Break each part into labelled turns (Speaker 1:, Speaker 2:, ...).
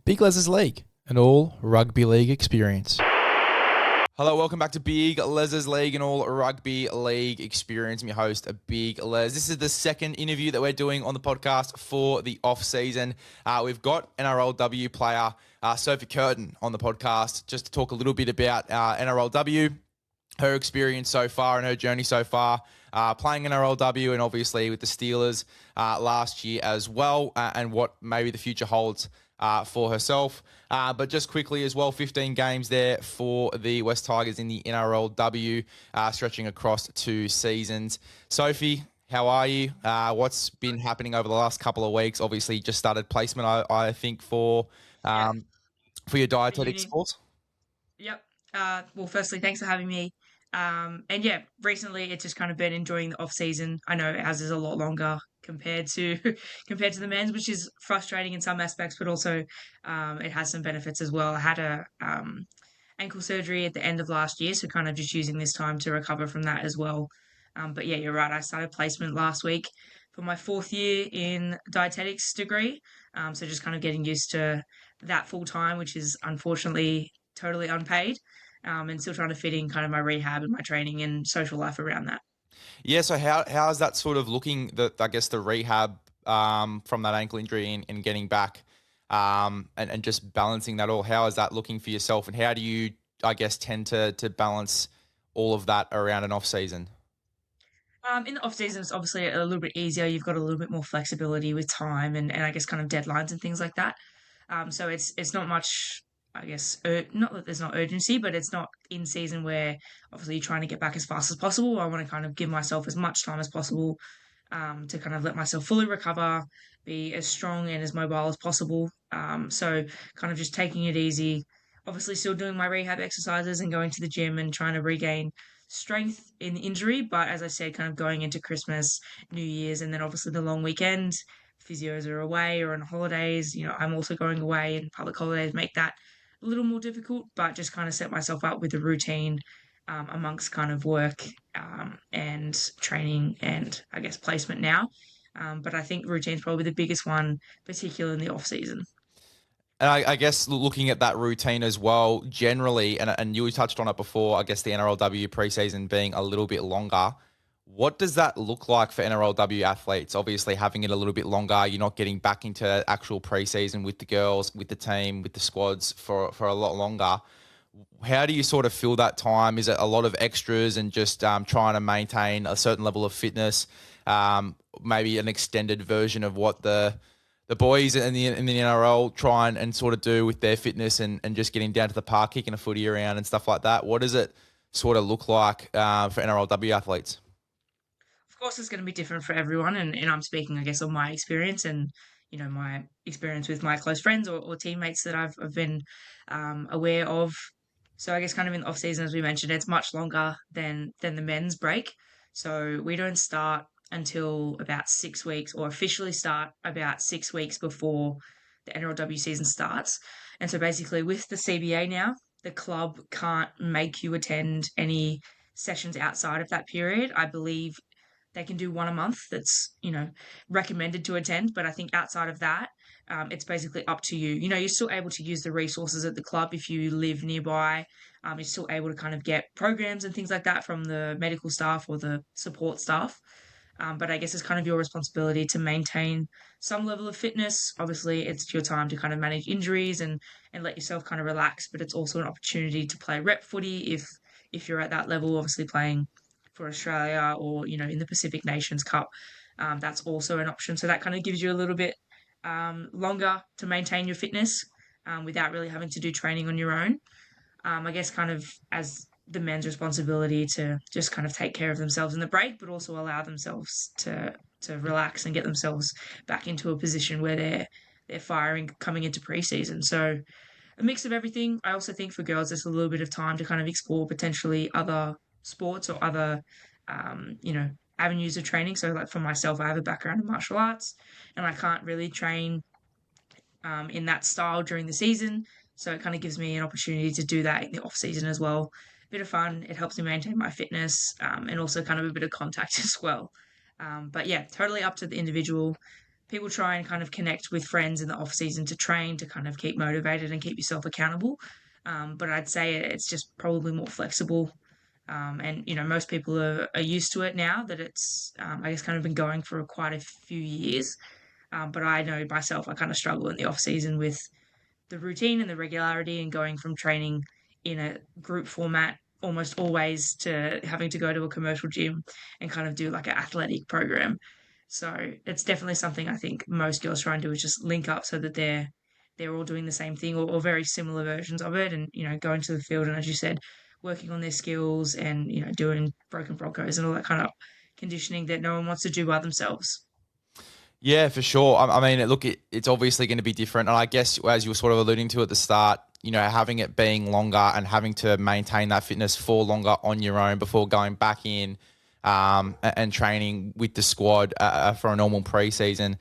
Speaker 1: Big LEZ'S League, an all rugby league experience. Hello, welcome back to Big LEZ'S League, an all rugby league experience. I'm your host, Big Les. This is the second interview that we're doing on the podcast for the off season. We've got NRLW player Sophie Curtin on the podcast just to talk a little bit about NRLW, her experience so far and her journey so far, playing NRLW and obviously with the Steelers last year as well, and what maybe the future holds for herself. But just quickly as well, 15 games there for the West Tigers in the NRLW, stretching across 2 seasons. Sophie, how are you? What's been happening over the last couple of weeks? Obviously, you just started placement, I think, for your dietetics course.
Speaker 2: Yep. Well, firstly, thanks for having me. And yeah, recently it's just kind of been enjoying the off season. I know ours is a lot longer compared to the men's, which is frustrating in some aspects, but also it has some benefits as well. I had a ankle surgery at the end of last year, so kind of just using this time to recover from that as well. But yeah, you're right. I started placement last week for my 4th year in dietetics degree. So just kind of getting used to that full time, which is unfortunately totally unpaid, and still trying to fit in kind of my rehab and my training and social life around that.
Speaker 1: Yeah, so how is that sort of looking, the rehab from that ankle injury and getting back and just balancing that all? How is that looking for yourself, and how do you, tend to balance all of that around an off season?
Speaker 2: In the off season, it's obviously a little bit easier. You've got a little bit more flexibility with time and I guess kind of deadlines and things like that. So it's not much, I guess, not that there's not urgency, but it's not in season where obviously you're trying to get back as fast as possible. I want to kind of give myself as much time as possible to kind of let myself fully recover, be as strong and as mobile as possible. So kind of just taking it easy. Obviously, still doing my rehab exercises and going to the gym and trying to regain strength in the injury. But as I said, kind of going into Christmas, New Year's, and then obviously the long weekend, physios are away or on holidays. I'm also going away, and public holidays make that a little more difficult, but just kind of set myself up with a routine amongst kind of work and training and I guess placement now. But I think routine's probably the biggest one, particularly in the off season.
Speaker 1: And I guess looking at that routine as well, generally, and you touched on it before, I guess the NRLW preseason being a little bit longer. What does that look like for NRLW athletes? Obviously, having it a little bit longer, you're not getting back into actual preseason with the girls, with the team, with the squads for a lot longer. How do you sort of fill that time? Is it a lot of extras and just trying to maintain a certain level of fitness, maybe an extended version of what the boys in the NRL try and sort of do with their fitness and just getting down to the park, kicking a footy around and stuff like that? What does it sort of look like for NRLW athletes?
Speaker 2: Of course, it's going to be different for everyone, and I'm speaking, I guess, on my experience and my experience with my close friends or teammates that I've been aware of. So I guess kind of in off season, as we mentioned, it's much longer than the men's break. So we don't start until about 6 weeks, or officially start about 6 weeks before the NRLW season starts. And so basically, with the CBA now, the club can't make you attend any sessions outside of that period. I believe they can do one a month that's recommended to attend, but I think outside of that, it's basically up to you. You're still able to use the resources at the club if you live nearby. You're still able to kind of get programs and things like that from the medical staff or the support staff. But I guess it's kind of your responsibility to maintain some level of fitness. Obviously, it's your time to kind of manage injuries and let yourself kind of relax. But it's also an opportunity to play rep footy if you're at that level. Obviously, playing for Australia or in the Pacific Nations Cup, that's also an option. So that kind of gives you a little bit longer to maintain your fitness without really having to do training on your own. I guess kind of as the men's responsibility to just kind of take care of themselves in the break, but also allow themselves to relax and get themselves back into a position where they're firing coming into preseason. So a mix of everything. I also think for girls, there's a little bit of time to kind of explore potentially other sports or other, avenues of training. So, like for myself, I have a background in martial arts, and I can't really train in that style during the season. So it kind of gives me an opportunity to do that in the off season as well. Bit of fun. It helps me maintain my fitness and also kind of a bit of contact as well. But yeah, totally up to the individual. people try and kind of connect with friends in the off season to train to kind of keep motivated and keep yourself accountable. But I'd say it's just probably more flexible. And most people are used to it now that it's I guess kind of been going for quite a few years. But I know myself, I kind of struggle in the off season with the routine and the regularity and going from training in a group format almost always to having to go to a commercial gym and kind of do like an athletic program. So it's definitely something I think most girls try and do is just link up so that they're all doing the same thing or very similar versions of it and going to the field and as you said, working on their skills and doing broken broncos and all that kind of conditioning that no one wants to do by themselves.
Speaker 1: Yeah, for sure. I mean, look, it's obviously going to be different. And I guess, as you were sort of alluding to at the start, having it being longer and having to maintain that fitness for longer on your own before going back in and training with the squad for a normal preseason,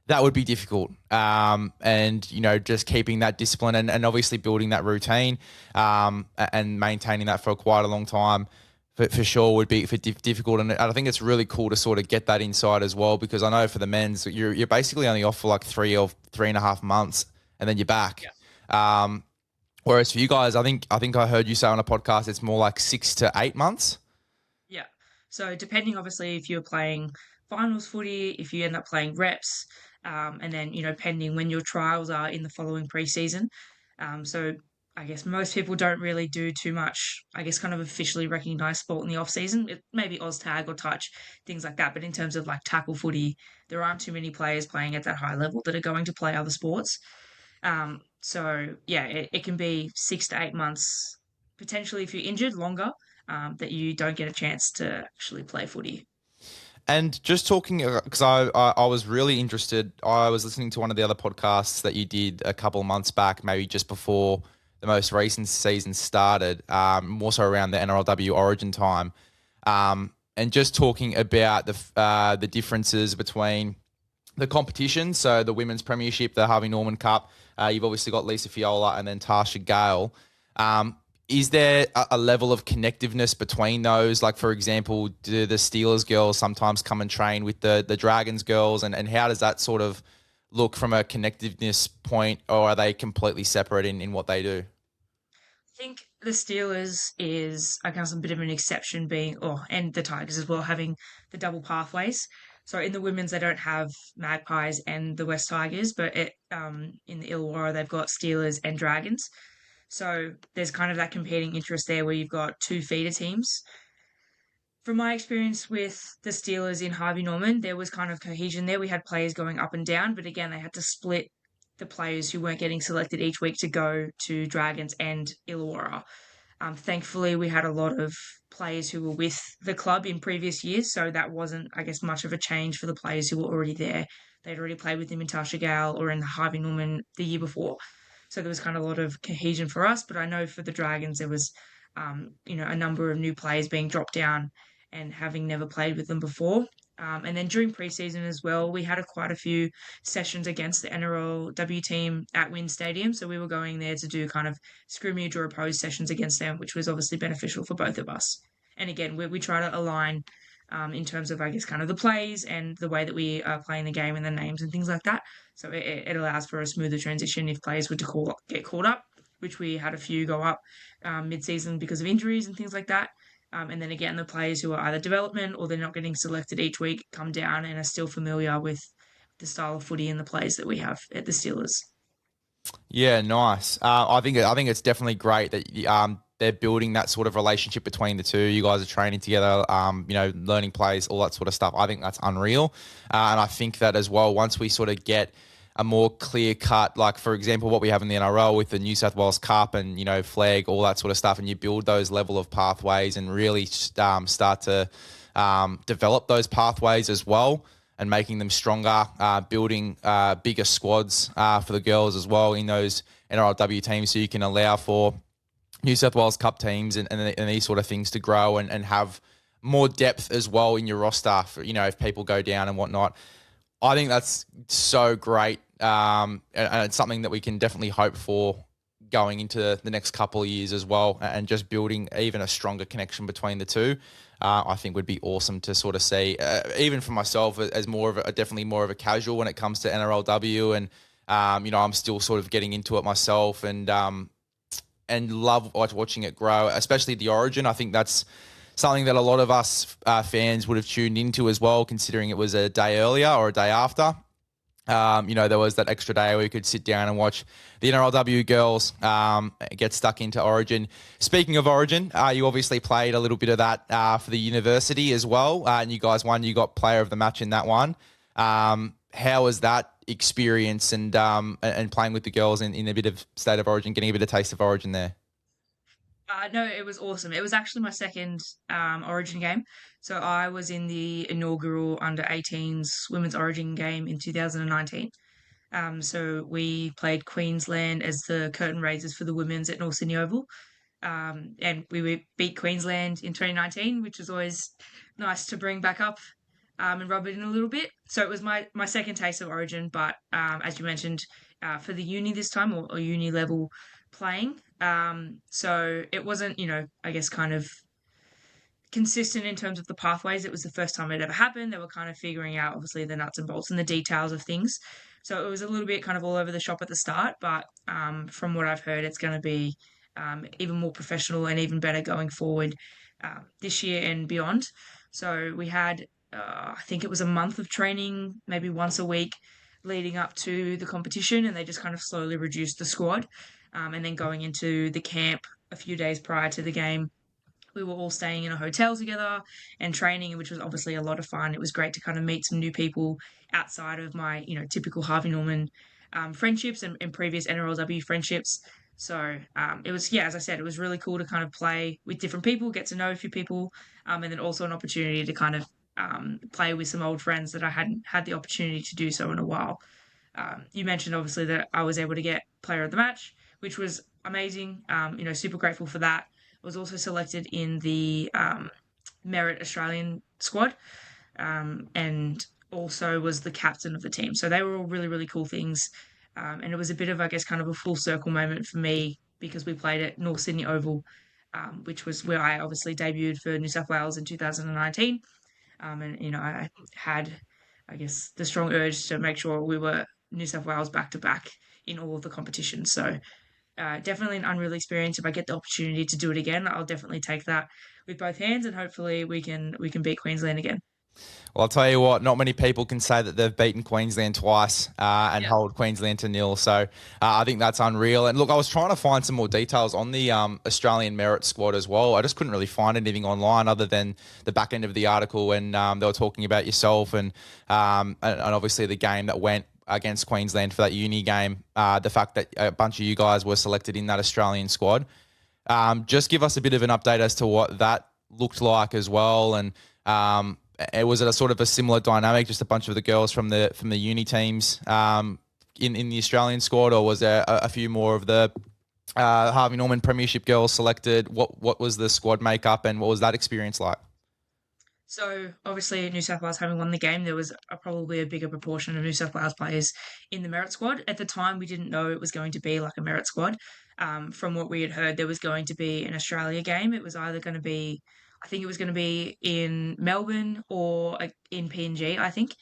Speaker 1: that would be difficult. And, just keeping that discipline and obviously building that routine and maintaining that for quite a long time for sure would be difficult. And I think it's really cool to sort of get that inside as well, because I know for the men's, you're basically only off for like 3.5 months and then you're back. Yeah. Whereas for you guys, I think I heard you say on a podcast, it's more like 6 to 8 months.
Speaker 2: Yeah. So depending, obviously, if you're playing finals footy, if you end up playing reps, and then, pending when your trials are in the following preseason. So I guess most people don't really do too much, I guess, kind of officially recognised sport in the off season. Maybe Oz tag or touch, things like that. But in terms of like tackle footy, there aren't too many players playing at that high level that are going to play other sports. So yeah, it can be 6 to 8 months, potentially if you're injured, longer, that you don't get a chance to actually play footy.
Speaker 1: And just talking, because I was really interested. I was listening to one of the other podcasts that you did a couple of months back, maybe just before the most recent season started, more so around the NRLW Origin time, and just talking about the differences between the competition. So the Women's Premiership, the Harvey Norman Cup. You've obviously got Lisa Fiola and then Tasha Gale. Is there a level of connectiveness between those? Like, for example, do the Steelers girls sometimes come and train with the Dragons girls? And how does that sort of look from a connectiveness point, or are they completely separate in what they do?
Speaker 2: I think the Steelers is, I guess, a bit of an exception being, and the Tigers as well, having the double pathways. So in the women's, they don't have Magpies and the West Tigers, but in the Illawarra, they've got Steelers and Dragons. So there's kind of that competing interest there where you've got two feeder teams. From my experience with the Steelers in Harvey Norman, there was kind of cohesion there. We had players going up and down, but again, they had to split the players who weren't getting selected each week to go to Dragons and Illawarra. Thankfully, we had a lot of players who were with the club in previous years, so that wasn't, I guess, much of a change for the players who were already there. They'd already played with him in Tasha Gale or in Harvey Norman the year before. So there was kind of a lot of cohesion for us, but I know for the Dragons there was, a number of new players being dropped down and having never played with them before. And then during preseason as well, we had quite a few sessions against the NRLW team at Wynn Stadium. So we were going there to do kind of scrimmage or opposed sessions against them, which was obviously beneficial for both of us. And again, we try to align in terms of, I guess, kind of the plays and the way that we are playing the game and the names and things like that. So it allows for a smoother transition if players were to get caught up, which we had a few go up mid-season because of injuries and things like that. And then again, the players who are either development or they're not getting selected each week come down and are still familiar with the style of footy and the plays that we have at the Steelers.
Speaker 1: Yeah, nice. I think it's definitely great that they're building that sort of relationship between the two. You guys are training together, learning plays, all that sort of stuff. I think that's unreal. And I think that as well, once we sort of get a more clear cut, like for example, what we have in the NRL with the New South Wales Cup and, flag, all that sort of stuff, and you build those level of pathways and really start to develop those pathways as well and making them stronger, building bigger squads for the girls as well in those NRLW teams, so you can allow for New South Wales Cup teams and these sort of things to grow and have more depth as well in your roster for, if people go down and whatnot. I think that's so great, and it's something that we can definitely hope for going into the next couple of years as well, and just building even a stronger connection between the two. I think would be awesome to sort of see, even for myself as more of definitely more of a casual when it comes to NRLW. And, I'm still sort of getting into it myself and love watching it grow, especially the Origin. I think that's something that a lot of us fans would have tuned into as well, considering it was a day earlier or a day after. There was that extra day where you could sit down and watch the NRLW girls get stuck into Origin. Speaking of Origin, you obviously played a little bit of that for the university as well, and you guys won. You got player of the match in that one. How was that experience and playing with the girls in a bit of state of Origin, getting a bit of taste of Origin there?
Speaker 2: No, it was awesome. It was actually my second Origin game. So I was in the inaugural under 18s Women's Origin game in 2019. So we played Queensland as the curtain raisers for the women's at North Sydney Oval. And we beat Queensland in 2019, which is always nice to bring back up and rub it in a little bit. So it was my second taste of Origin, but as you mentioned, for the uni this time or uni level playing. So it wasn't, I guess kind of consistent in terms of the pathways. It was the first time it ever happened. They were kind of figuring out, obviously, the nuts and bolts and the details of things. So it was a little bit kind of all over the shop at the start, but from what I've heard, it's going to be even more professional and even better going forward this year and beyond. So we had, I think it was a month of training, maybe once a week leading up to the competition, and they just kind of slowly reduced the squad. And then going into the camp a few days prior to the game, we were all staying in a hotel together and training, which was obviously a lot of fun. It was great to kind of meet some new people outside of my, typical Harvey Norman friendships and previous NRLW friendships. So it was, yeah, as I said, it was really cool to kind of play with different people, get to know a few people, and then also an opportunity to kind of play with some old friends that I hadn't had the opportunity to do so in a while. You mentioned obviously that I was able to get player of the match, which was amazing. Super grateful for that. I was also selected in the Merit Australian squad, and also was the captain of the team. So they were all really, really cool things. And it was a bit of, I guess, kind of a full circle moment for me because we played at North Sydney Oval, which was where I obviously debuted for New South Wales in 2019. And I had, I guess, the strong urge to make sure we were New South Wales back to back in all of the competitions. So definitely an unreal experience. If I get the opportunity to do it again, I'll definitely take that with both hands, and hopefully we can beat Queensland again.
Speaker 1: Well, I'll tell you what, not many people can say that they've beaten Queensland twice and
Speaker 2: Yeah.
Speaker 1: hold Queensland to nil. So I think that's unreal. And look, I was trying to find some more details on the Australian Merit squad as well. I just couldn't really find anything online other than the back end of the article when they were talking about yourself and obviously the game that went against Queensland for that uni game, the fact that a bunch of you guys were selected in that Australian squad. Just give us a bit of an update as to what that looked like as well. And was it a sort of a similar dynamic, just a bunch of the girls from the uni teams in the Australian squad, or was there a few more of the Harvey Norman Premiership girls selected? What was the squad makeup and what was that experience like?
Speaker 2: So obviously, New South Wales having won the game, there was probably a bigger proportion of New South Wales players in the merit squad. At the time, we didn't know it was going to be like a merit squad. From what we had heard, there was going to be an Australia game. It was either going to be, I think it was going to be in Melbourne or in PNG, I think.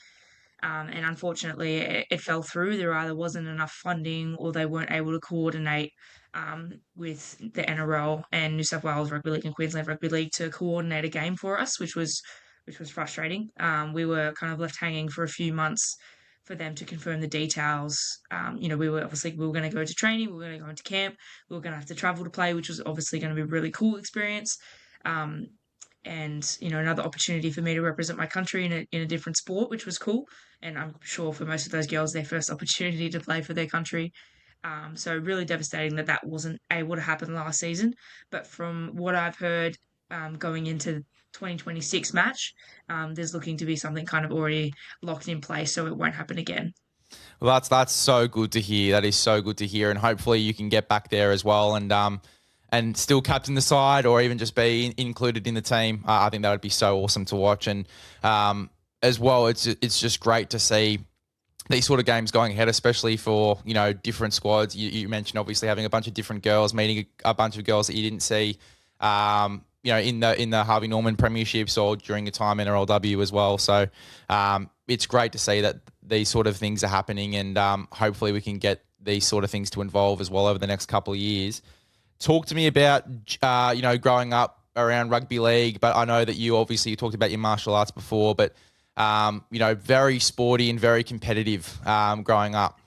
Speaker 2: And unfortunately, it fell through. There either wasn't enough funding or they weren't able to coordinate with the NRL and New South Wales Rugby League and Queensland Rugby League to coordinate a game for us, which was frustrating. We were kind of left hanging for a few months for them to confirm the details. We were going to go to training, we were going to go into camp, we were going to have to travel to play, which was obviously going to be a really cool experience. And another opportunity for me to represent my country in a different sport, which was cool. And I'm sure for most of those girls, their first opportunity to play for their country. So really devastating that wasn't able to happen last season. But from what I've heard, going into 2026 match, there's looking to be something kind of already locked in place, so it won't happen again.
Speaker 1: Well, that's so good to hear. That is so good to hear, and hopefully you can get back there as well and still captain the side or even just be included in the team. I think that would be so awesome to watch. And as well, it's just great to see these sort of games going ahead, especially for, different squads. You mentioned obviously having a bunch of different girls, meeting a bunch of girls that you didn't see in the Harvey Norman premierships or during your time in NRLW as well. So it's great to see that these sort of things are happening, and hopefully we can get these sort of things to evolve as well over the next couple of years. Talk to me about growing up around rugby league, but I know that you talked about your martial arts before, but very sporty and very competitive growing up.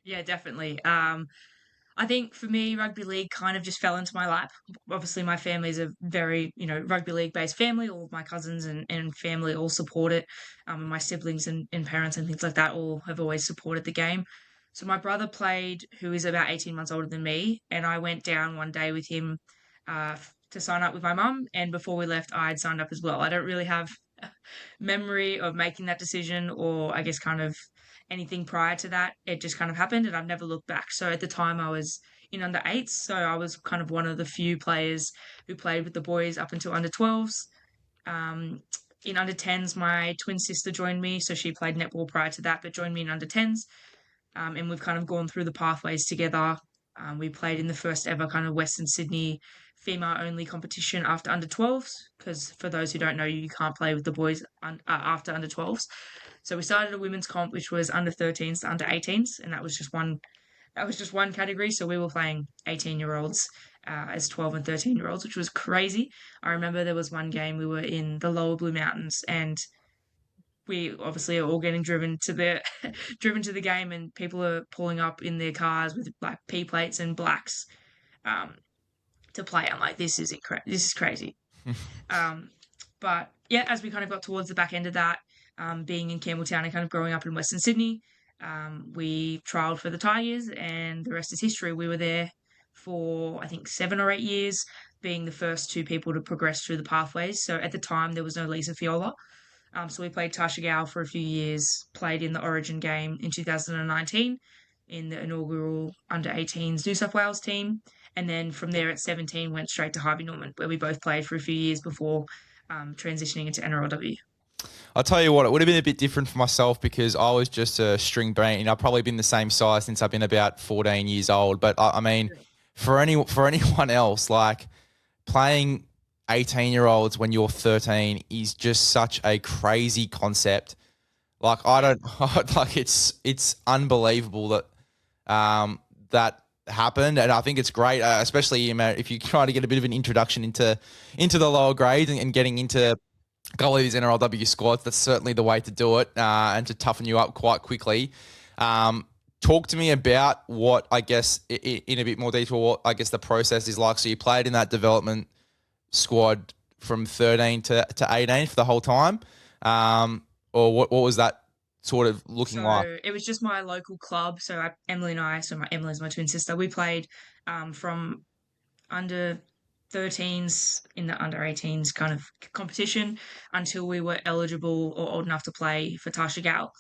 Speaker 2: Yeah, definitely. I think for me, rugby league kind of just fell into my lap. Obviously, my family's a very, rugby league based family. All of my cousins and family all support it. And my siblings and parents and things like that all have always supported the game. So my brother played, who is about 18 months older than me, and I went down one day with him to sign up with my mum. And before we left, I had signed up as well. I don't really have memory of making that decision, or I guess kind of anything prior to that. It just kind of happened and I've never looked back. So at the time I was in under eights. So I was kind of one of the few players who played with the boys up until under 12s. Um, in under 10s, my twin sister joined me. So she played netball prior to that, but joined me in under 10s. And we've kind of gone through the pathways together. We played in the first ever kind of Western Sydney female only competition after under 12s, because for those who don't know, you can't play with the boys after under 12s. So we started a women's comp, which was under 13s to under 18s, and that was just one category. So we were playing 18-year-olds as 12 and 13-year-olds, which was crazy. I remember there was one game we were in the lower Blue Mountains, and we obviously are all getting driven to the driven to the game, and people are pulling up in their cars with like P plates and blacks um, to play. I'm like, this is this is crazy. But yeah, as we kind of got towards the back end of that, being in Campbelltown and kind of growing up in Western Sydney, we trialled for the Tigers, and the rest is history. We were there for I think 7 or 8 years, being the first two people to progress through the pathways. So at the time there was no Lisa Fiola. So we played Tasha Gal for a few years, played in the Origin game in 2019 in the inaugural under 18s New South Wales team. And then from there at 17 went straight to Harvey Norman, where we both played for a few years before transitioning into NRLW.
Speaker 1: I'll tell you what, it would have been a bit different for myself because I was just a string brain. I've probably been the same size since I've been about 14 years old. But I mean, for anyone else, like playing 18-year-olds when you're 13 is just such a crazy concept. Like it's unbelievable that that happened, and I think it's great, especially if you're trying to get a bit of an introduction into the lower grades and getting into a couple of these NRLW squads. That's certainly the way to do it, and to toughen you up quite quickly. Talk to me about what, I guess, in a bit more detail, what I guess the process is like. So you played in that development squad from 13 to 18 for the whole time, or what was that sort of looking like?
Speaker 2: So it was just my local club. So Emily and I, Emily's my twin sister, we played from under 13s in the under 18s kind of competition until we were eligible or old enough to play for Tasha Gal.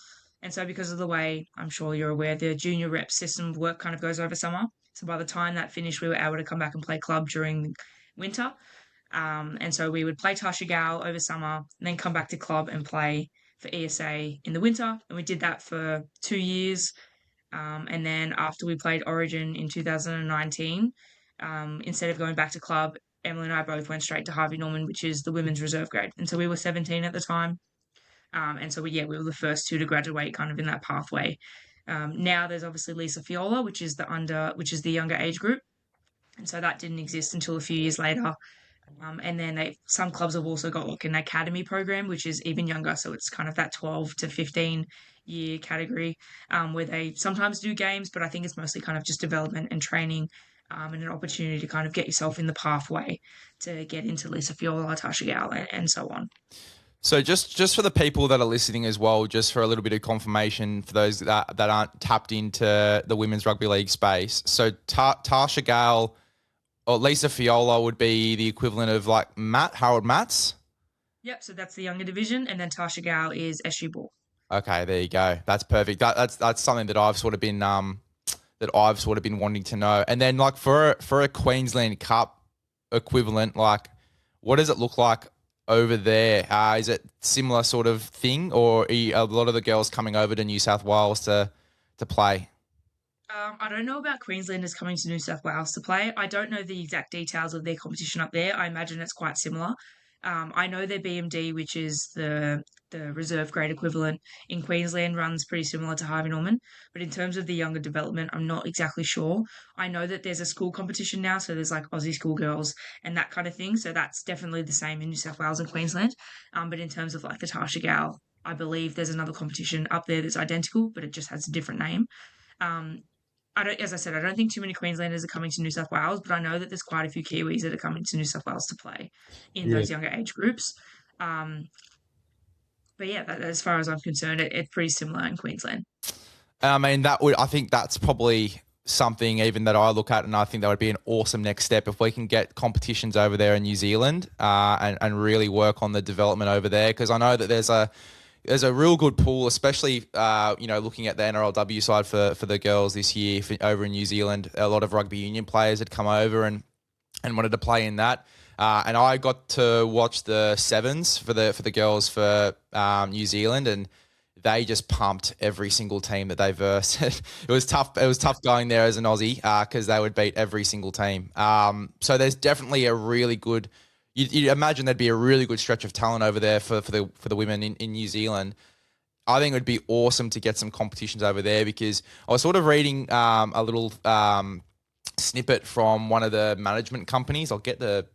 Speaker 2: And so because of the way, I'm sure you're aware, the junior rep system of work kind of goes over summer. So by the time that finished, we were able to come back and play club during winter. And so we would play Tasha Gal over summer and then come back to club and play for ESA in the winter. And we did that for 2 years. And then after we played Origin in 2019, instead of going back to club, Emily and I both went straight to Harvey Norman, which is the women's reserve grade. And so we were 17 at the time. And so we were the first two to graduate kind of in that pathway. Now there's obviously Lisa Fiola, which is the younger age group. And so that didn't exist until a few years later. And then some clubs have also got like an academy program, which is even younger. So it's kind of that 12 to 15 year category, where they sometimes do games, but I think it's mostly kind of just development and training, and an opportunity to kind of get yourself in the pathway to get into Lisa Fiola, Tasha Gal, and so on.
Speaker 1: So just for the people that are listening as well, just for a little bit of confirmation for those that aren't tapped into the women's rugby league space. So Tasha Gal or Lisa Fiola would be the equivalent of like Harold Matts?
Speaker 2: Yep, so that's the younger division, and then Tasha Gal is SU Ball.
Speaker 1: Okay, there you go. That's perfect. That's something that I've sort of been wanting to know. And then like for a Queensland Cup equivalent, like what does it look like over there? Is it similar sort of thing, or are a lot of the girls coming over to New South Wales to play?
Speaker 2: I don't know about Queenslanders coming to New South Wales to play. I don't know the exact details of their competition up there. I imagine it's quite similar. I know their BMD, which is the reserve grade equivalent in Queensland, runs pretty similar to Harvey Norman. But in terms of the younger development, I'm not exactly sure. I know that there's a school competition now, so there's like Aussie schoolgirls and that kind of thing. So that's definitely the same in New South Wales and Queensland. But in terms of like the Tarsha Gal, I believe there's another competition up there that's identical, but it just has a different name. Um, I don't, as I said, I don't think too many Queenslanders are coming to New South Wales, but I know that there's quite a few Kiwis that are coming to New South Wales to play in
Speaker 1: Yeah.
Speaker 2: those younger age groups. Um, but yeah, as far as I'm concerned, it's pretty similar in Queensland.
Speaker 1: I mean, I think that's probably something even that I look at, and I think that would be an awesome next step if we can get competitions over there in New Zealand, and really work on the development over there, because I know that there's a real good pool, especially looking at the NRLW side for the girls this year over in New Zealand. A lot of rugby union players had come over and wanted to play in that. And I got to watch the sevens for the girls for New Zealand, and they just pumped every single team that they versed. It was tough. It was tough going there as an Aussie because they would beat every single team. So there's definitely a really good. You'd imagine there'd be a really good stretch of talent over there for the women in New Zealand. I think it would be awesome to get some competitions over there, because I was sort of reading a little snippet from one of the management companies. I'll get the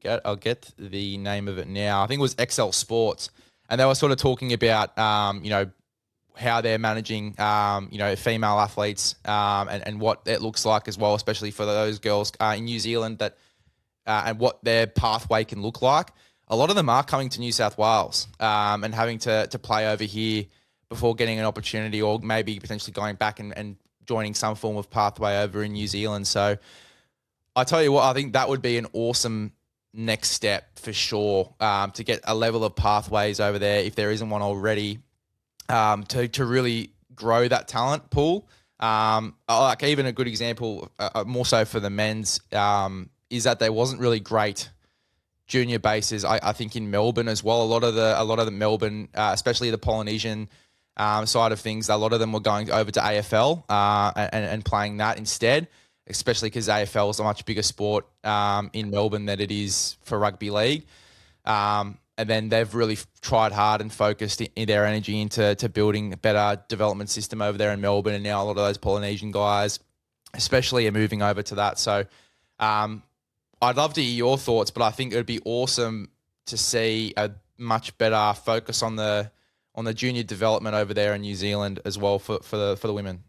Speaker 1: name of it now. I think it was XL Sports, and they were sort of talking about how they're managing female athletes, and what it looks like as well, especially for those girls in New Zealand, that and what their pathway can look like. A lot of them are coming to New South Wales and having to play over here before getting an opportunity, or maybe potentially going back and joining some form of pathway over in New Zealand. So I tell you what, I think that would be an awesome next step for sure, to get a level of pathways over there, if there isn't one already, to really grow that talent pool. Like even a good example, more so for the men's, is that there wasn't really great junior bases. I think in Melbourne as well. A lot of the Melbourne, especially the Polynesian side of things, a lot of them were going over to AFL and playing that instead, especially because AFL is a much bigger sport in Melbourne than it is for rugby league. And then they've really tried hard and focused in their energy into building a better development system over there in Melbourne. And now a lot of those Polynesian guys, especially, are moving over to that. So I'd love to hear your thoughts, but I think it would be awesome to see a much better focus on the junior development over there in New Zealand as well for the women.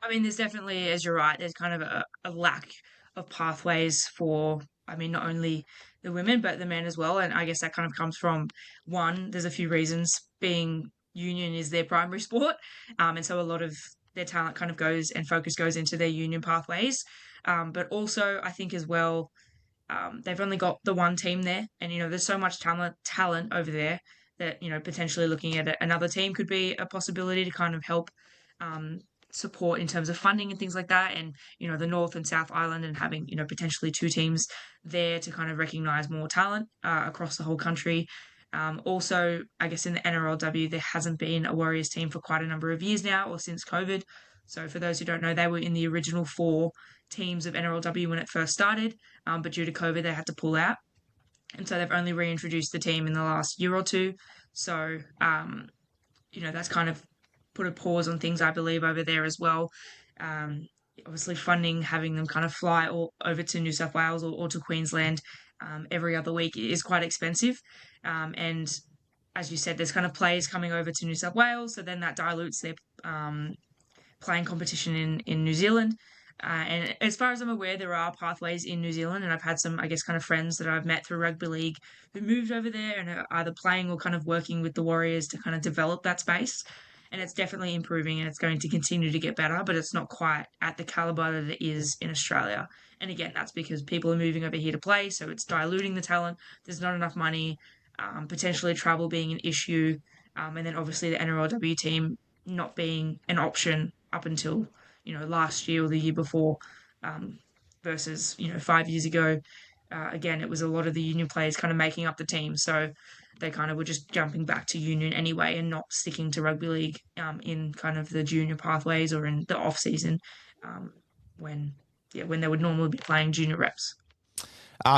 Speaker 2: I mean, there's definitely, as you're right, there's kind of a lack of pathways for, I mean, not only the women, but the men as well. And I guess that kind of comes from one, there's a few reasons, being union is their primary sport. And so a lot of their talent kind of goes and focus goes into their union pathways. But also, I think as well, they've only got the one team there, and there's so much talent over there that potentially looking at another team could be a possibility to kind of help um, support in terms of funding and things like that. And the North and South Island, and having potentially two teams there to kind of recognise more talent across the whole country. Also, I guess in the NRLW, there hasn't been a Warriors team for quite a number of years now, or since COVID. So for those who don't know, they were in the original four teams of NRLW when it first started, but due to COVID, they had to pull out. And so they've only reintroduced the team in the last year or two. So, that's kind of put a pause on things, I believe, over there as well. Um, Obviously, funding, having them kind of fly over to New South Wales or to Queensland every other week is quite expensive. And as you said, there's kind of players coming over to New South Wales, so then that dilutes their playing competition in New Zealand. And as far as I'm aware, there are pathways in New Zealand, and I've had some, I guess, kind of friends that I've met through rugby league who moved over there and are either playing or kind of working with the Warriors to kind of develop that space. And it's definitely improving, and it's going to continue to get better, but it's not quite at the caliber that it is in Australia. And again, that's because people are moving over here to play, so it's diluting the talent. There's not enough money, potentially travel being an issue, and then obviously the NRLW team not being an option up until last year or the year before, versus 5 years ago. again, it was a lot of the union players kind of making up the team. So they kind of were just jumping back to union anyway and not sticking to rugby league in kind of the junior pathways or in the off season um, when when they would normally be playing junior reps.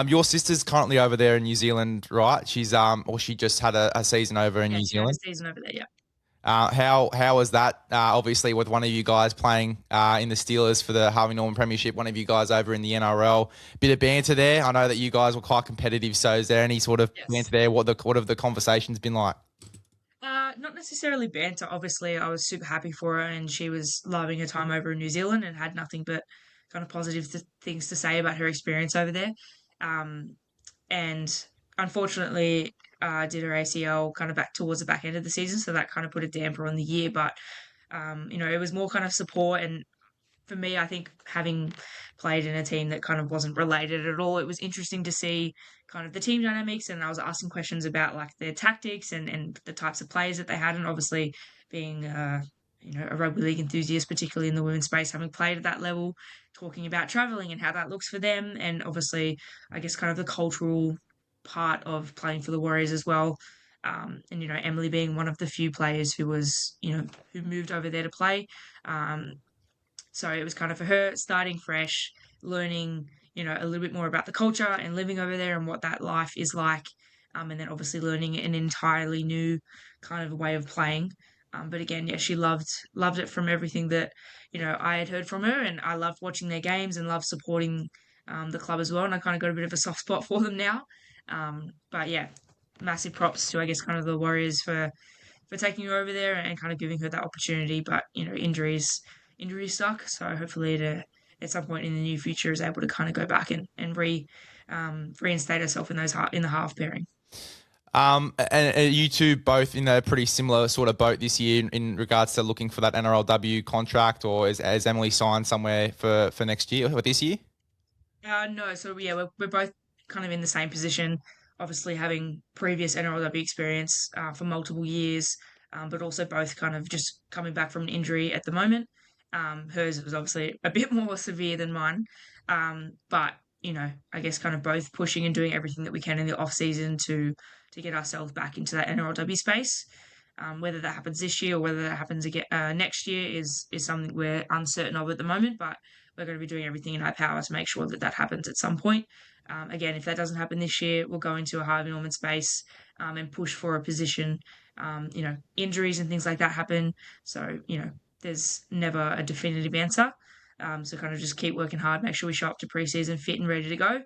Speaker 1: Your sister's currently over there in New Zealand, right? She's or she just had a season over in
Speaker 2: Yeah,
Speaker 1: New
Speaker 2: she had a
Speaker 1: Zealand.
Speaker 2: season over there. Yeah.
Speaker 1: How was that? Obviously, with one of you guys playing in the Steelers for the Harvey Norman Premiership, one of you guys over in the NRL. Bit of banter there. I know that you guys were quite competitive. So, is there any sort of banter
Speaker 2: Yes.
Speaker 1: there? What have the conversations been like?
Speaker 2: Not necessarily banter. Obviously, I was super happy for her, and she was loving her time over in New Zealand, and had nothing but kind of positive things to say about her experience over there. Um, and unfortunately, did her ACL kind of back towards the back end of the season, so that kind of put a damper on the year. But it was more kind of support, and for me, I think having played in a team that kind of wasn't related at all, it was interesting to see kind of the team dynamics. And I was asking questions about like their tactics and the types of players that they had. And obviously, being a rugby league enthusiast, particularly in the women's space, having played at that level, talking about traveling and how that looks for them, and obviously, I guess kind of the cultural part of playing for the Warriors as well. And Emily being one of the few players who was who moved over there to play. Um, so it was kind of for her starting fresh, learning, a little bit more about the culture and living over there and what that life is like. And then obviously learning an entirely new kind of way of playing. But again, yeah, she loved it from everything that, I had heard from her, and I loved watching their games and loved supporting the club as well. And I kind of got a bit of a soft spot for them now. But yeah, massive props to I guess kind of the Warriors for taking her over there and kind of giving her that opportunity. But injuries suck. So hopefully, at some point in the near future, is able to kind of go back and reinstate herself in in the half pairing.
Speaker 1: And you two both in a pretty similar sort of boat this year in regards to looking for that NRLW contract, or is Emily signed somewhere for next year or this year?
Speaker 2: No, so yeah, we're both kind of in the same position. Obviously, having previous NRLW experience for multiple years, but also both kind of just coming back from an injury at the moment. Hers was obviously a bit more severe than mine, but I guess kind of both pushing and doing everything that we can in the off season to get ourselves back into that NRLW space. Whether that happens this year or whether that happens again next year is something we're uncertain of at the moment, but we're going to be doing everything in our power to make sure that that happens at some point. Again, if that doesn't happen this year, we'll go into a Harvey Norman space and push for a position. Injuries and things like that happen, so there's never a definitive answer. So kind of just keep working hard, make sure we show up to preseason fit and ready to go.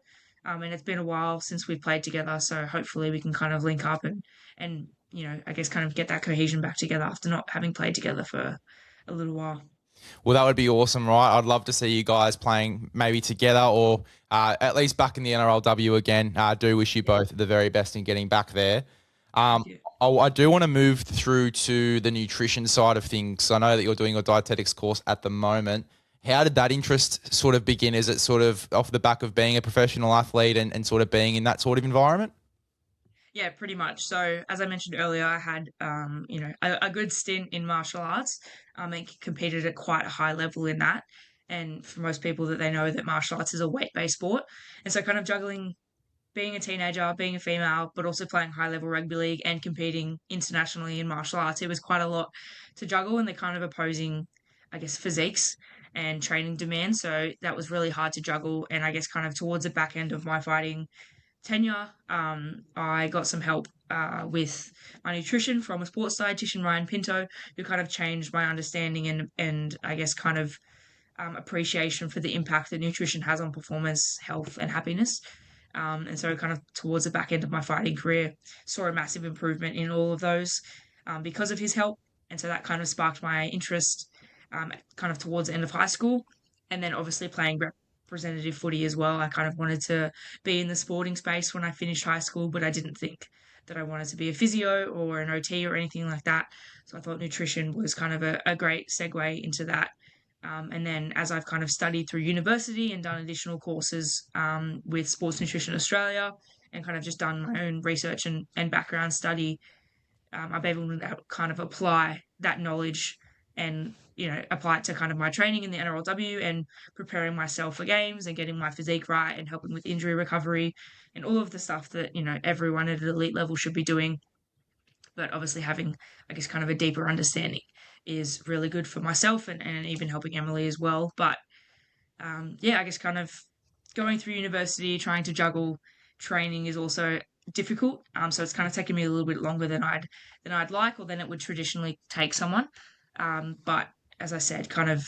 Speaker 2: And it's been a while since we've played together, so hopefully we can kind of link up and I guess kind of get that cohesion back together after not having played together for a little while.
Speaker 1: Well, that would be awesome, right? I'd love to see you guys playing maybe together or at least back in the NRLW again. I do wish you both the very best in getting back there.
Speaker 2: Thank you.
Speaker 1: I do want to move through to the nutrition side of things. I know that you're doing your dietetics course at the moment. How did that interest sort of begin? Is it sort of off the back of being a professional athlete and sort of being in that sort of environment?
Speaker 2: Yeah, pretty much. So as I mentioned earlier, I had a good stint in martial arts, and competed at quite a high level in that. And for most people that they know that martial arts is a weight-based sport, and so kind of juggling being a teenager, being a female, but also playing high level rugby league and competing internationally in martial arts, it was quite a lot to juggle, and they're kind of opposing, I guess, physiques and training demands. So that was really hard to juggle. And I guess kind of towards the back end of my fighting tenure, I got some help with my nutrition from a sports dietitian, Ryan Pinto, who kind of changed my understanding and I guess kind of appreciation for the impact that nutrition has on performance, health, and happiness. And so, kind of towards the back end of my fighting career, saw a massive improvement in all of those because of his help. And so that kind of sparked my interest kind of towards the end of high school. And then obviously playing representative footy as well. I kind of wanted to be in the sporting space when I finished high school, but I didn't think that I wanted to be a physio or an OT or anything like that. So I thought nutrition was kind of a great segue into that. And then as I've kind of studied through university and done additional courses with Sports Nutrition Australia and kind of just done my own research and background study, I've been able to kind of apply that knowledge and, apply it to kind of my training in the NRLW and preparing myself for games and getting my physique right and helping with injury recovery and all of the stuff that, everyone at an elite level should be doing. But obviously having, I guess, kind of a deeper understanding is really good for myself and even helping Emily as well. But I guess kind of going through university, trying to juggle training is also difficult. So it's kind of taken me a little bit longer than I'd like, or than it would traditionally take someone. But as I said, kind of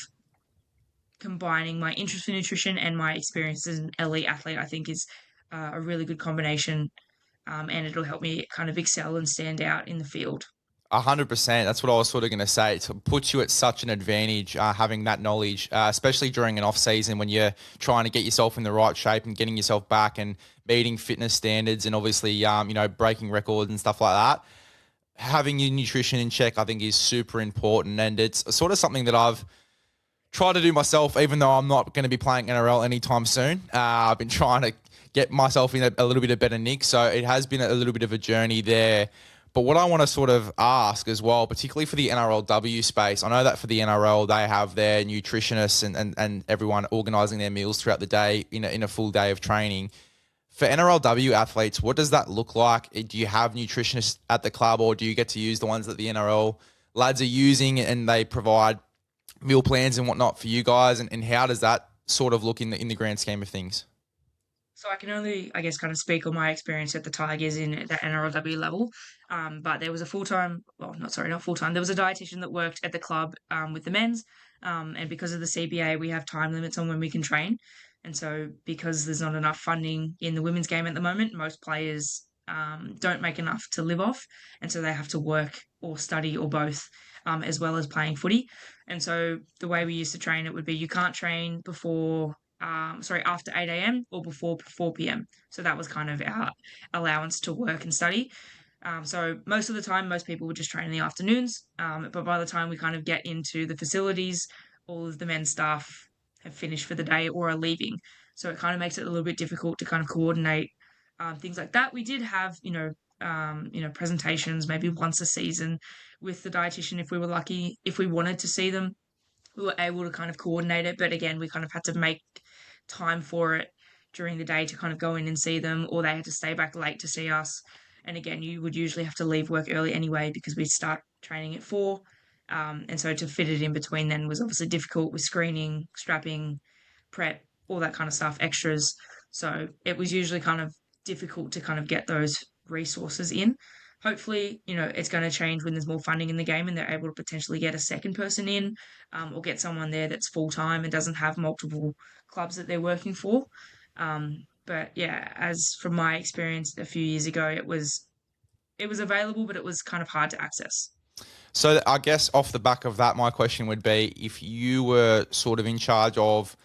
Speaker 2: combining my interest in nutrition and my experience as an elite athlete, I think is a really good combination, and it'll help me kind of excel and stand out in the field.
Speaker 1: 100%. That's what I was sort of going to say. It puts you at such an advantage having that knowledge, especially during an off season when you're trying to get yourself in the right shape and getting yourself back and meeting fitness standards and obviously, breaking records and stuff like that. Having your nutrition in check, I think, is super important. And it's sort of something that I've tried to do myself, even though I'm not going to be playing NRL anytime soon. I've been trying to get myself in a little bit of better nick. So it has been a little bit of a journey there. But what I want to sort of ask as well, particularly for the NRLW space, I know that for the NRL, they have their nutritionists and everyone organising their meals throughout the day in a full day of training. For NRLW athletes, what does that look like? Do you have nutritionists at the club, or do you get to use the ones that the NRL lads are using and they provide meal plans and whatnot for you guys? And how does that sort of look in the grand scheme of things?
Speaker 2: So I can only, I guess, kind of speak on my experience at the Tigers in that NRLW level. But there was a full-time, well, not full-time. There was a dietitian that worked at the club with the men's. And because of the CBA, we have time limits on when we can train. And so because there's not enough funding in the women's game at the moment, most players don't make enough to live off. And so they have to work or study or both, as well as playing footy. And so the way we used to train, it would be you can't train after 8 a.m. or before 4 p.m. So that was kind of our allowance to work and study. So most of the time, most people would just train in the afternoons. But by the time we kind of get into the facilities, all of the men's staff have finished for the day or are leaving. So it kind of makes it a little bit difficult to kind of coordinate things like that. We did have, presentations maybe once a season with the dietitian if we were lucky, if we wanted to see them we were able to kind of coordinate it. But again, we kind of had to make time for it during the day to kind of go in and see them, or they had to stay back late to see us. And again, you would usually have to leave work early anyway because we'd start training at 4. And so to fit it in between then was obviously difficult with screening, strapping, prep, all that kind of stuff, extras. So it was usually kind of difficult to kind of get those resources in. Hopefully, it's going to change when there's more funding in the game and they're able to potentially get a second person in, or get someone there that's full time and doesn't have multiple clubs that they're working for. But yeah, as from my experience a few years ago, it was available, but it was kind of hard to access.
Speaker 1: So I guess off the back of that, my question would be, if you were sort of in charge of,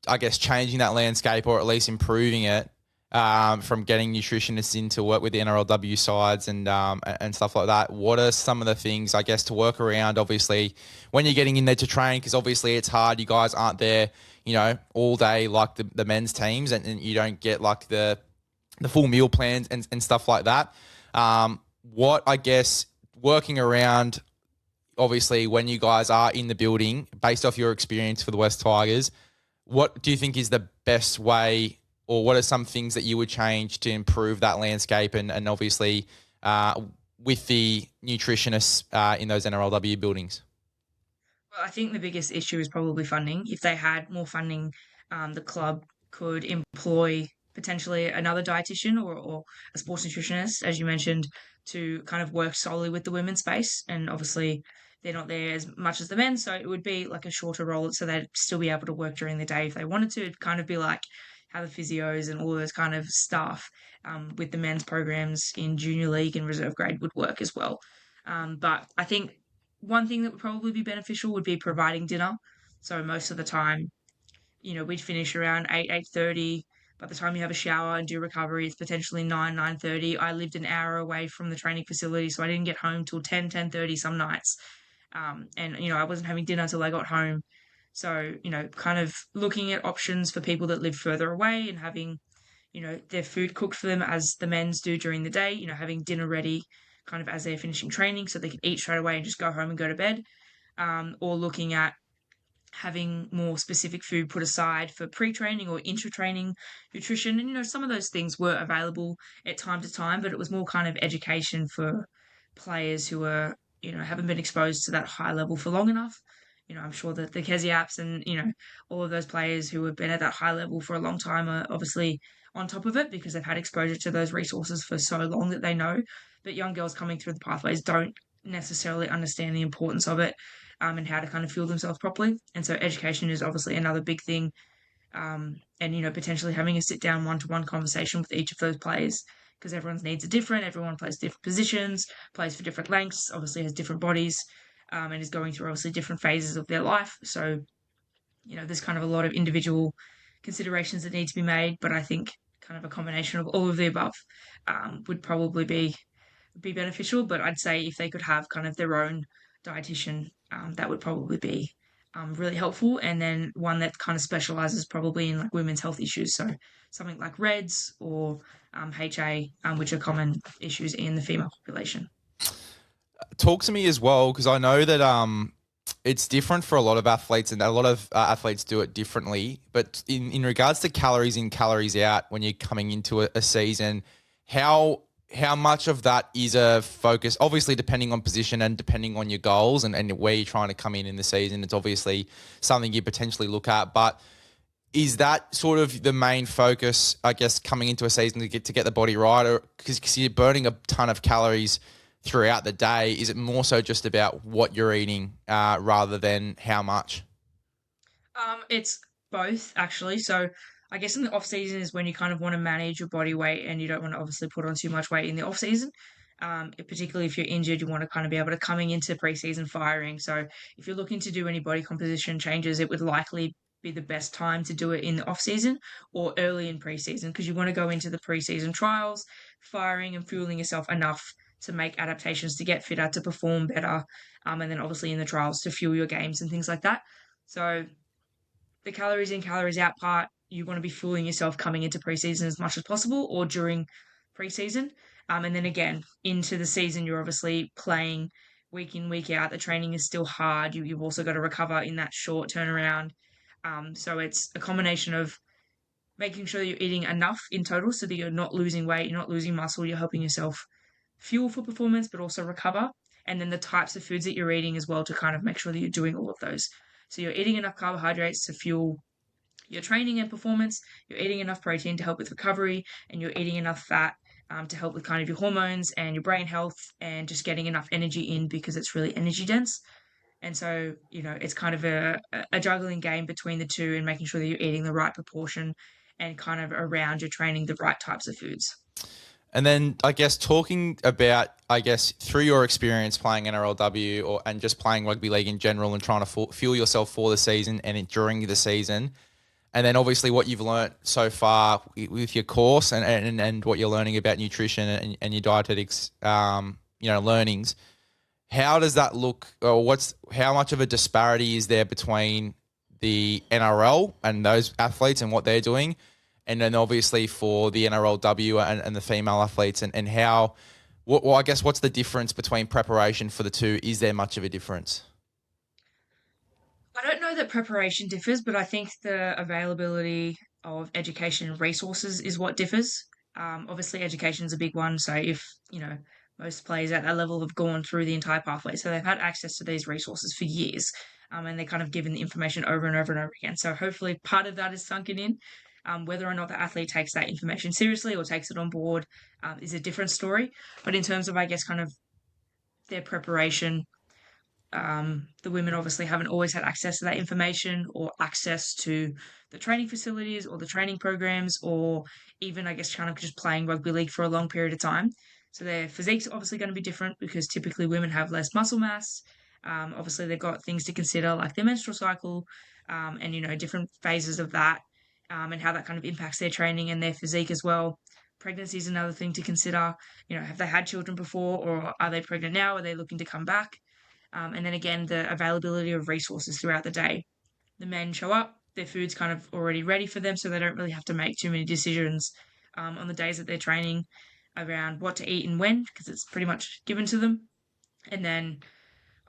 Speaker 1: I guess, changing that landscape or at least improving it, from getting nutritionists in to work with the NRLW sides and stuff like that, what are some of the things, I guess, to work around, obviously, when you're getting in there to train? Because obviously it's hard. You guys aren't there, all day like the men's teams, and you don't get like the full meal plans and stuff like that. What, I guess, working around, obviously, when you guys are in the building, based off your experience for the West Tigers, what do you think is the best way, or what are some things that you would change to improve that landscape and obviously with the nutritionists in those NRLW buildings?
Speaker 2: Well, I think the biggest issue is probably funding. If they had more funding, the club could employ potentially another dietitian or a sports nutritionist, as you mentioned, to kind of work solely with the women's space. And obviously, they're not there as much as the men, so it would be like a shorter role, so they'd still be able to work during the day if they wanted to. It'd kind of be like how the physios and all those kind of staff with the men's programs in junior league and reserve grade would work as well. But I think one thing that would probably be beneficial would be providing dinner. So most of the time, we'd finish around 8, 8:30. By the time you have a shower and do recovery, it's potentially 9, 9:30. I lived an hour away from the training facility, so I didn't get home till 10, 10:30 some nights. And, I wasn't having dinner till I got home. So, kind of looking at options for people that live further away and having, their food cooked for them as the men's do during the day, having dinner ready kind of as they're finishing training so they can eat straight away and just go home and go to bed. or looking at having more specific food put aside for pre-training or intra-training nutrition. And, some of those things were available at time to time, but it was more kind of education for players who are, haven't been exposed to that high level for long enough. I'm sure that the Kezi apps and, all of those players who have been at that high level for a long time are obviously on top of it because they've had exposure to those resources for so long that they know. But young girls coming through the pathways don't necessarily understand the importance of it, and how to kind of fuel themselves properly. And so education is obviously another big thing. And, potentially having a sit down one-to-one conversation with each of those players because everyone's needs are different. Everyone plays different positions, plays for different lengths, obviously has different bodies, and is going through obviously different phases of their life. So, there's kind of a lot of individual considerations that need to be made. But I think kind of a combination of all of the above would probably be beneficial. But I'd say if they could have kind of their own dietitian, that would probably be really helpful. And then one that kind of specializes probably in like women's health issues. So something like REDS or HA, which are common issues in the female population.
Speaker 1: Talk to me as well, because I know that it's different for a lot of athletes, and a lot of athletes do it differently. But in regards to calories in, calories out, when you're coming into a season, how much of that is a focus? Obviously, depending on position and depending on your goals and where you're trying to come in the season, it's obviously something you potentially look at. But is that sort of the main focus, I guess, coming into a season to get the body right, or because you're burning a ton of calories throughout the day? Is it more so just about what you're eating rather than how much?
Speaker 2: It's both actually. So I guess in the off season is when you kind of want to manage your body weight and you don't want to obviously put on too much weight in the off season. Particularly if you're injured, you want to kind of be able to coming into preseason firing. So if you're looking to do any body composition changes, it would likely be the best time to do it in the off season or early in preseason because you want to go into the preseason trials, firing and fueling yourself enough to make adaptations to get fitter, to perform better, and then obviously in the trials to fuel your games and things like that. So the calories in, calories out part, you want to be fueling yourself coming into preseason as much as possible or during preseason. And then again, into the season, you're obviously playing week in, week out. The training is still hard. You've also got to recover in that short turnaround. So it's a combination of making sure you're eating enough in total so that you're not losing weight, you're not losing muscle, you're helping yourself fuel for performance, but also recover. And then the types of foods that you're eating as well to kind of make sure that you're doing all of those. So you're eating enough carbohydrates to fuel your training and performance, you're eating enough protein to help with recovery, and you're eating enough fat to help with kind of your hormones and your brain health and just getting enough energy in because it's really energy dense. And so, it's kind of a juggling game between the two and making sure that you're eating the right proportion and kind of around your training the right types of foods.
Speaker 1: And then I guess talking about, I guess, through your experience playing NRLW and just playing rugby league in general and trying to fuel yourself for the season and during the season, and then obviously what you've learnt so far with your course and what you're learning about nutrition and your dietetics, learnings, how does that look, or how much of a disparity is there between the NRL and those athletes and what they're doing, and then obviously for the NRLW and the female athletes, and how, I guess, what's the difference between preparation for the two? Is there much of a difference?
Speaker 2: I don't know that preparation differs, but I think the availability of education and resources is what differs. Obviously, education is a big one. So if, most players at that level have gone through the entire pathway, so they've had access to these resources for years, and they're kind of given the information over and over and over again. So hopefully part of that is sunken in. Whether or not the athlete takes that information seriously or takes it on board is a different story. But in terms of, I guess, kind of their preparation, the women obviously haven't always had access to that information or access to the training facilities or the training programs or even, I guess, kind of just playing rugby league for a long period of time. So their physique's obviously going to be different because typically women have less muscle mass. Obviously, they've got things to consider like their menstrual cycle and, different phases of that and how that kind of impacts their training and their physique as well. Pregnancy is another thing to consider. Have they had children before or are they pregnant now? Are they looking to come back? And then again, the availability of resources throughout the day. The men show up, their food's kind of already ready for them, so they don't really have to make too many decisions on the days that they're training around what to eat and when, because it's pretty much given to them. And then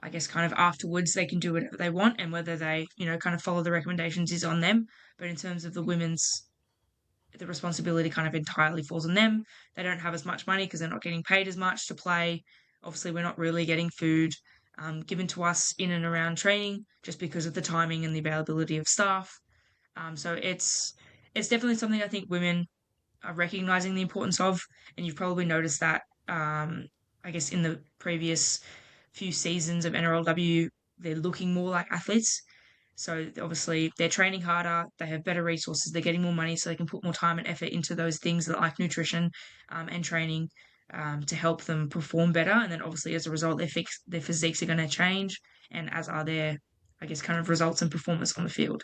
Speaker 2: I guess kind of afterwards they can do whatever they want, and whether they, kind of follow the recommendations is on them. But in terms of the women's, the responsibility kind of entirely falls on them. They don't have as much money because they're not getting paid as much to play. Obviously, we're not really getting food given to us in and around training just because of the timing and the availability of staff. So it's definitely something I think women are recognizing the importance of, and you've probably noticed that. I guess in the previous few seasons of NRLW, they're looking more like athletes. So obviously they're training harder, they have better resources, they're getting more money, so they can put more time and effort into those things that like nutrition and training to help them perform better. And then obviously as a result, their physiques are going to change, and as are their, I guess, kind of results and performance on the field.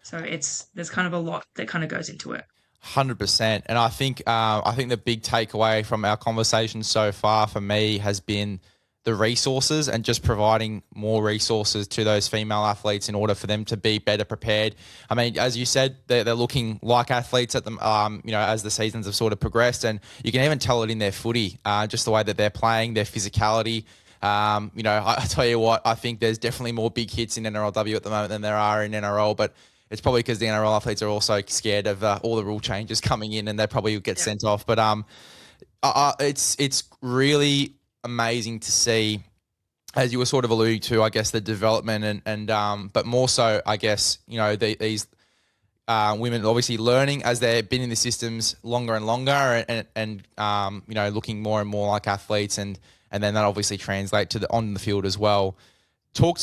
Speaker 2: So there's kind of a lot that kind of goes into it.
Speaker 1: 100%. And I think the big takeaway from our conversation so far for me has been the resources, and just providing more resources to those female athletes in order for them to be better prepared. I mean, as you said, they're looking like athletes at them, as the seasons have sort of progressed, and you can even tell it in their footy, just the way that they're playing, their physicality. I tell you what, I think there's definitely more big hits in NRLW at the moment than there are in NRL, but it's probably because the NRL athletes are also scared of all the rule changes coming in, and they probably get sent off. But it's really amazing to see, as you were sort of alluding to, I guess, the development and but more so, I guess, these women obviously learning as they've been in the systems longer and longer, and looking more and more like athletes, and then that obviously translate to on the field as well.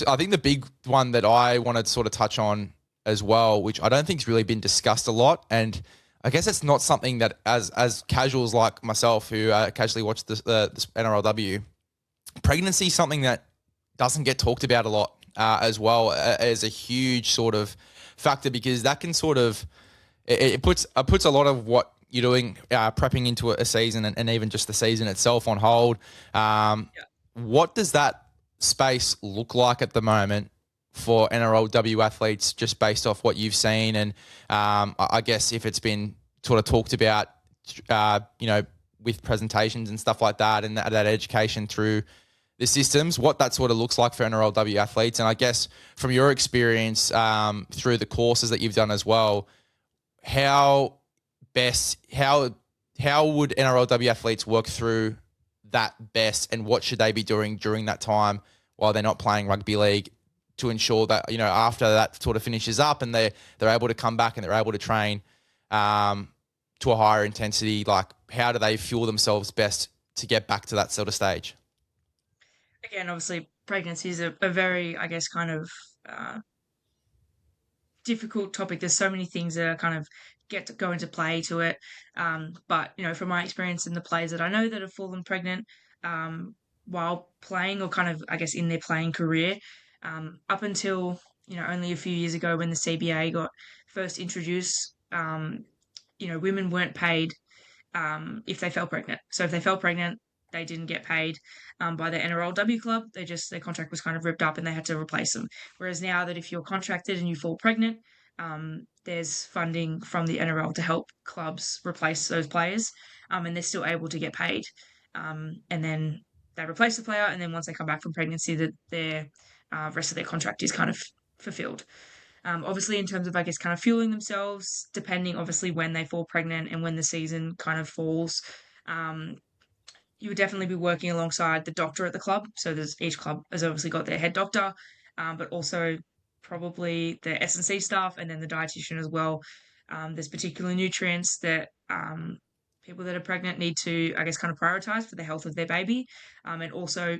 Speaker 1: I think the big one that I wanted to sort of touch on as well, which I don't think has really been discussed a lot, and I guess it's not something that as casuals like myself who casually watch this NRLW, pregnancy is something that doesn't get talked about a lot as well, as a huge sort of factor, because that can sort of it puts a lot of what you're doing prepping into a season, and even just the season itself on hold. What does that space look like at the moment for NRLW athletes, just based off what you've seen? And I guess if it's been sort of talked about, with presentations and stuff like that, and that education through the systems, what that sort of looks like for NRLW athletes. And I guess from your experience through the courses that you've done as well, how would NRLW athletes work through that best, and what should they be doing during that time while they're not playing rugby league, to ensure that, after that sort of finishes up and they're able to come back and they're able to train to a higher intensity? Like, how do they fuel themselves best to get back to that sort of stage?
Speaker 2: Again, obviously, pregnancy is a very, I guess, kind of difficult topic. There's so many things that are kind of go into play to it. But from my experience and the players that I know that have fallen pregnant while playing, or kind of, I guess, in their playing career, up until only a few years ago when the CBA got first introduced, women weren't paid if they fell pregnant. So if they fell pregnant, they didn't get paid by the NRLW club. Their contract was kind of ripped up and they had to replace them. Whereas now that if you're contracted and you fall pregnant, there's funding from the NRL to help clubs replace those players, and they're still able to get paid. And then they replace the player, and then once they come back from pregnancy, that their rest of their contract is kind of fulfilled. Obviously, in terms of, I guess, kind of fueling themselves, depending obviously when they fall pregnant and when the season kind of falls, you would definitely be working alongside the doctor at the club. So each club has obviously got their head doctor, but also probably the S&C staff, and then the dietitian as well. There's particular nutrients that people that are pregnant need to, I guess, kind of prioritize for the health of their baby. And also,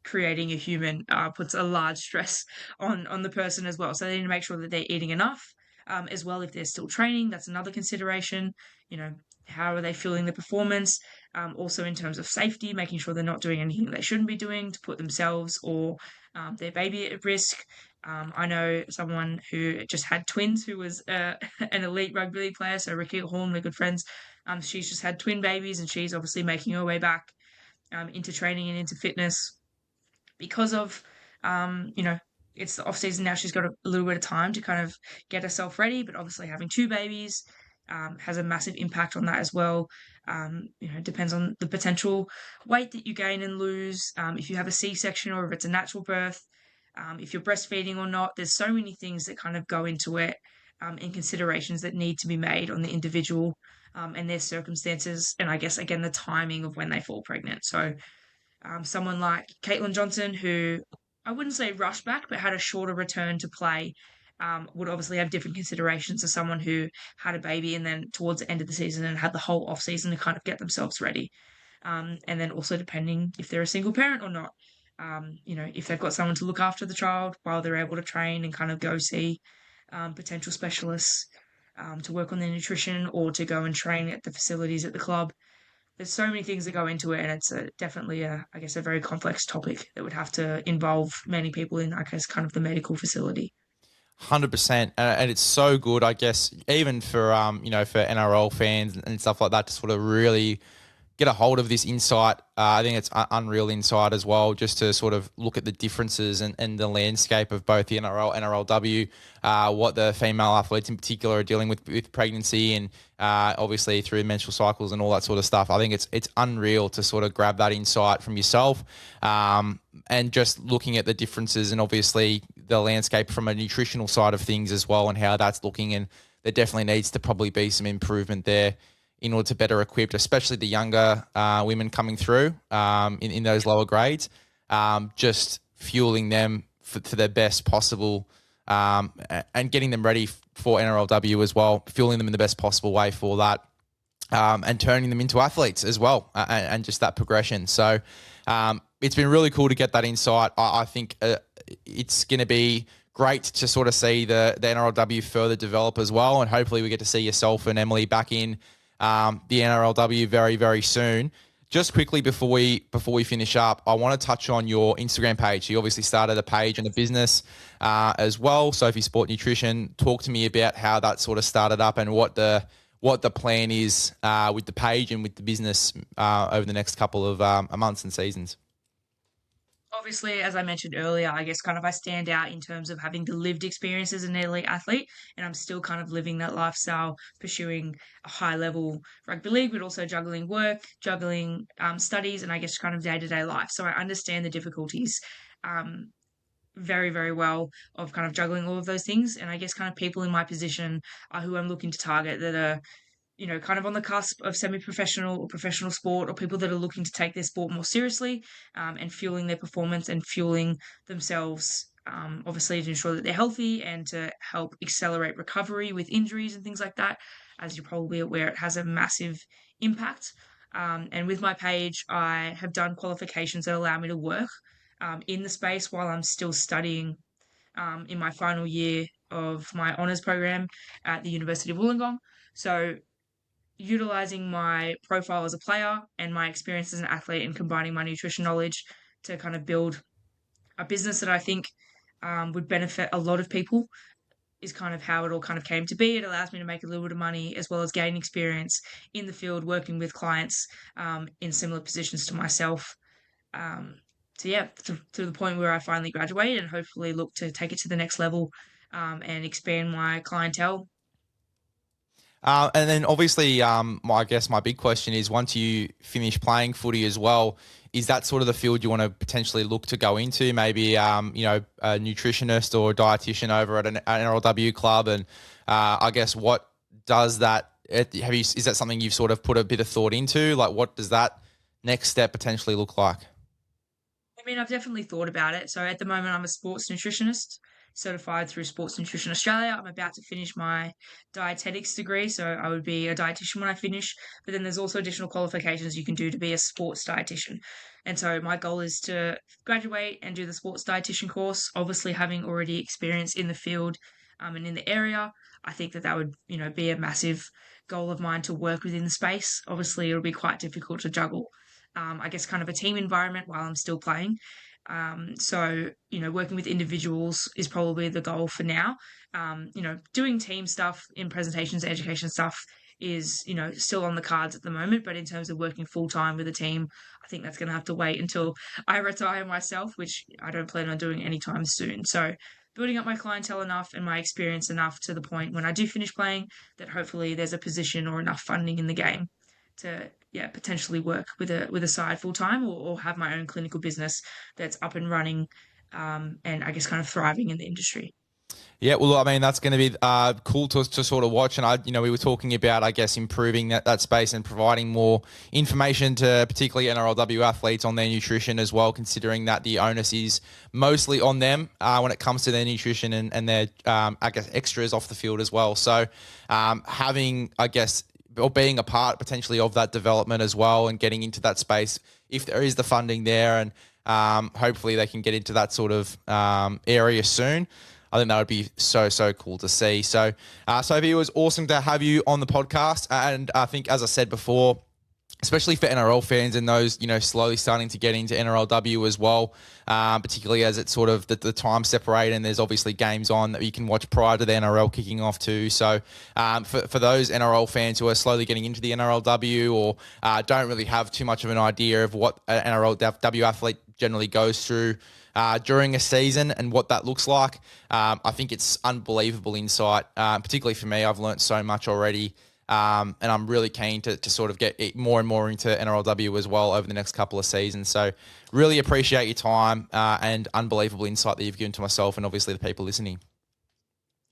Speaker 2: creating a human puts a large stress on the person as well. So they need to make sure that they're eating enough. As well, if they're still training, that's another consideration. How are they feeling the performance? Also, in terms of safety, making sure they're not doing anything they shouldn't be doing to put themselves or their baby at risk. I know someone who just had twins, who was an elite rugby league player, so Ricky Horn, we're good friends. She's just had twin babies, and she's obviously making her way back into training and into fitness because of, it's the off season now. She's got a little bit of time to kind of get herself ready, but obviously having two babies, has a massive impact on that as well. Depends on the potential weight that you gain and lose, if you have a C-section or if it's a natural birth, if you're breastfeeding or not. There's so many things that kind of go into it, and considerations that need to be made on the individual, and their circumstances, and I guess again the timing of when they fall pregnant. So someone like Caitlin Johnson, who I wouldn't say rushed back, but had a shorter return to play, would obviously have different considerations to someone who had a baby and then towards the end of the season and had the whole off season to kind of get themselves ready. And then also depending if they're a single parent or not. If they've got someone to look after the child while they're able to train and kind of go see potential specialists, to work on their nutrition or to go and train at the facilities at the club. There's so many things that go into it, and it's definitely I guess, a very complex topic that would have to involve many people in, I guess, kind of the medical facility.
Speaker 1: 100%, and it's so good, I guess, even for for NRL fans and stuff like that, to sort of really get a hold of this insight. I think it's unreal insight as well, just to sort of look at the differences and the landscape of both the NRL, NRLW, what the female athletes in particular are dealing with pregnancy and obviously through menstrual cycles and all that sort of stuff. I think it's unreal to sort of grab that insight from yourself, and just looking at the differences and obviously the landscape from a nutritional side of things as well and how that's looking. And there definitely needs to probably be some improvement there in order to better equip, especially the younger women coming through in those lower grades, just fueling them to their best possible, and getting them ready for NRLW as well, fueling them in the best possible way for that, and turning them into athletes as well, and just that progression. So it's been really cool to get that insight. I think it's going to be great to sort of see the NRLW further develop as well, and hopefully we get to see yourself and Emily back in the NRLW very, very soon. Just quickly before we finish up, I want to touch on your Instagram page. You obviously started a page and a business as well, Sophie Sport Nutrition. Talk to me about how that sort of started up and what the plan is with the page and with the business over the next couple of months and seasons.
Speaker 2: Obviously, as I mentioned earlier, I guess kind of I stand out in terms of having the lived experience as an elite athlete, and I'm still kind of living that lifestyle, pursuing a high level rugby league, but also juggling work, juggling studies, and I guess kind of day to day life. So I understand the difficulties very, very well of kind of juggling all of those things. And I guess kind of people in my position are who I'm looking to target that are kind of on the cusp of semi-professional or professional sport, or people that are looking to take their sport more seriously, and fueling their performance and fueling themselves, obviously to ensure that they're healthy and to help accelerate recovery with injuries and things like that. As you're probably aware, it has a massive impact. And with my page, I have done qualifications that allow me to work in the space while I'm still studying in my final year of my honours program at the University of Wollongong. So utilizing my profile as a player and my experience as an athlete and combining my nutrition knowledge to kind of build a business that I think would benefit a lot of people is kind of how it all kind of came to be. It allows me to make a little bit of money as well as gain experience in the field working with clients in similar positions to myself. So yeah, to the point where I finally graduated and hopefully look to take it to the next level, and expand my clientele.
Speaker 1: And then obviously, I guess my big question is, once you finish playing footy as well, is that sort of the field you want to potentially look to go into? Maybe, a nutritionist or a dietitian over at an NRLW club? And I guess what does that, is that something you've sort of put a bit of thought into? Like, what does that next step potentially look like?
Speaker 2: I mean, I've definitely thought about it. So at the moment, I'm a sports nutritionist, certified through Sports Nutrition Australia. I'm about to finish my dietetics degree, so I would be a dietitian when I finish. But then there's also additional qualifications you can do to be a sports dietitian. And so my goal is to graduate and do the sports dietitian course. Obviously, having already experience in the field, and in the area, I think that would be a massive goal of mine to work within the space. Obviously, it'll be quite difficult to juggle, I guess, kind of a team environment while I'm still playing. So, working with individuals is probably the goal for now. Doing team stuff in presentations, education stuff is, still on the cards at the moment. But in terms of working full time with a team, I think that's going to have to wait until I retire myself, which I don't plan on doing anytime soon. So building up my clientele enough and my experience enough to the point when I do finish playing that hopefully there's a position or enough funding in the game to potentially work with a side full time, or have my own clinical business that's up and running, and I guess kind of thriving in the industry.
Speaker 1: Yeah, well, I mean, that's going to be cool to sort of watch. And we were talking about, I guess, improving that space and providing more information to particularly NRLW athletes on their nutrition as well, considering that the onus is mostly on them when it comes to their nutrition and their, I guess, extras off the field as well. So having, I guess, or being a part potentially of that development as well and getting into that space, if there is the funding there, and hopefully they can get into that sort of area soon. I think that would be so cool to see. So, Sophie, it was awesome to have you on the podcast. And I think, as I said before, especially for NRL fans and those, slowly starting to get into NRLW as well, particularly as it's sort of the time separate and there's obviously games on that you can watch prior to the NRL kicking off too. So for those NRL fans who are slowly getting into the NRLW or don't really have too much of an idea of what an NRLW athlete generally goes through during a season and what that looks like, I think it's unbelievable insight, particularly for me. I've learned so much already. And I'm really keen to sort of get more and more into NRLW as well over the next couple of seasons. So really appreciate your time and unbelievable insight that you've given to myself and obviously the people listening.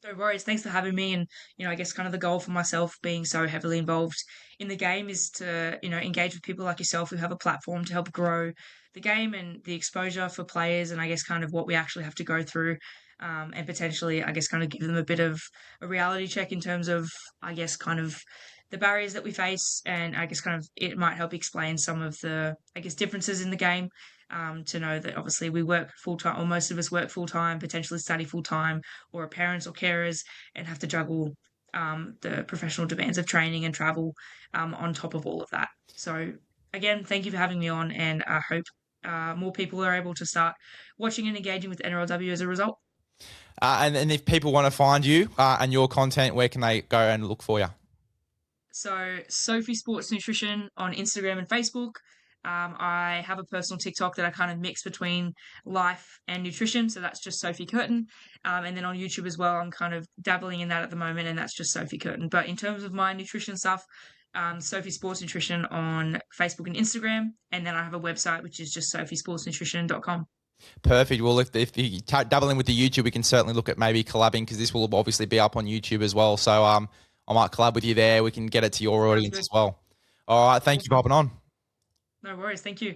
Speaker 2: No worries. Thanks for having me. And, I guess kind of the goal for myself being so heavily involved in the game is to, engage with people like yourself who have a platform to help grow the game and the exposure for players, and I guess kind of what we actually have to go through, and potentially, I guess, kind of give them a bit of a reality check in terms of, I guess, kind of the barriers that we face. And I guess kind of it might help explain some of the, I guess, differences in the game, to know that obviously we work full time, or most of us work full time, potentially study full time, or are parents or carers, and have to juggle the professional demands of training and travel, on top of all of that. So, again, thank you for having me on, and I hope more people are able to start watching and engaging with NRLW as a result.
Speaker 1: And if people want to find you and your content, where can they go and look for you?
Speaker 2: So, Sophie Sports Nutrition on Instagram and Facebook. I have a personal TikTok that I kind of mix between life and nutrition. So that's just Sophie Curtin. And then on YouTube as well, I'm kind of dabbling in that at the moment, and that's just Sophie Curtin. But in terms of my nutrition stuff, Sophie Sports Nutrition on Facebook and Instagram. And then I have a website, which is just sophiesportsnutrition.com.
Speaker 1: Perfect. Well, if you double in with the YouTube, we can certainly look at maybe collabing, because this will obviously be up on YouTube as well. So I might collab with you there. We can get it to your audience as well. All right. Thank you for
Speaker 2: Awesome.
Speaker 1: hopping on.
Speaker 2: No worries. Thank you.